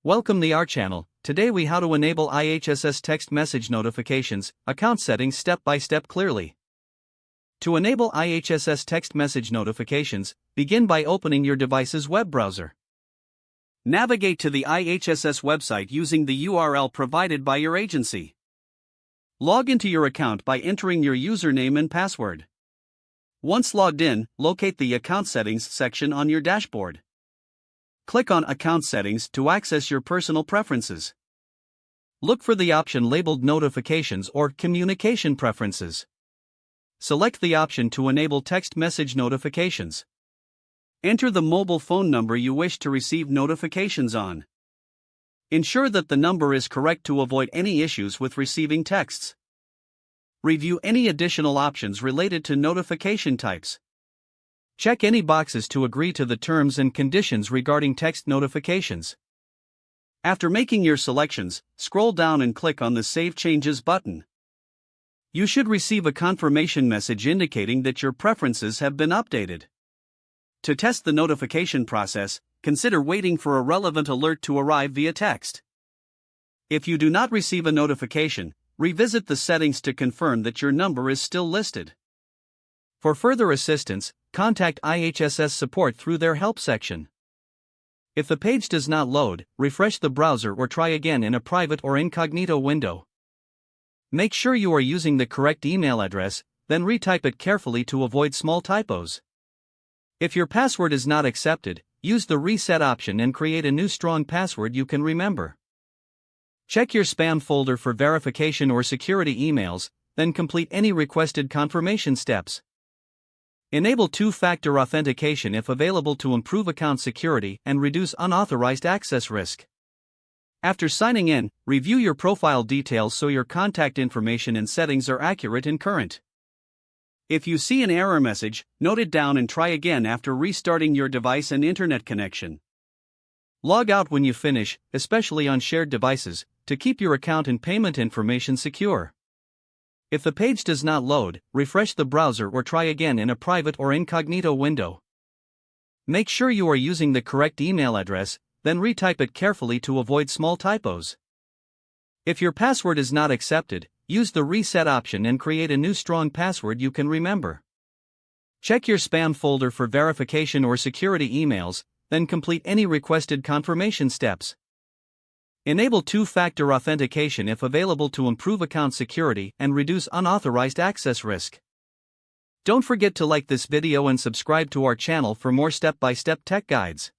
Welcome to our channel. Today we how to enable IHSS text message notifications, account settings step by step clearly. To enable IHSS text message notifications, begin by opening your device's web browser. Navigate to the IHSS website using the URL provided by your agency. Log into your account by entering your username and password. Once logged in, locate the Account Settings section on your dashboard. Click on Account Settings to access your personal preferences. Look for the option labeled Notifications or Communication Preferences. Select the option to enable text message notifications. Enter the mobile phone number you wish to receive notifications on. Ensure that the number is correct to avoid any issues with receiving texts. Review any additional options related to notification types. Check any boxes to agree to the terms and conditions regarding text notifications. After making your selections, scroll down and click on the Save Changes button. You should receive a confirmation message indicating that your preferences have been updated. To test the notification process, consider waiting for a relevant alert to arrive via text. If you do not receive a notification, revisit the settings to confirm that your number is still listed. For further assistance, contact IHSS support through their help section. If the page does not load, refresh the browser or try again in a private or incognito window. Make sure you are using the correct email address, then retype it carefully to avoid small typos. If your password is not accepted, use the reset option and create a new strong password you can remember. Check your spam folder for verification or security emails, then complete any requested confirmation steps. Enable two-factor authentication if available to improve account security and reduce unauthorized access risk. After signing in, review your profile details so your contact information and settings are accurate and current. If you see an error message, note it down and try again after restarting your device and internet connection. Log out when you finish, especially on shared devices, to keep your account and payment information secure. If the page does not load, refresh the browser or try again in a private or incognito window. Make sure you are using the correct email address, then retype it carefully to avoid small typos. If your password is not accepted, use the reset option and create a new strong password you can remember. Check your spam folder for verification or security emails, then complete any requested confirmation steps. Enable two-factor authentication if available to improve account security and reduce unauthorized access risk. Don't forget to like this video and subscribe to our channel for more step-by-step tech guides.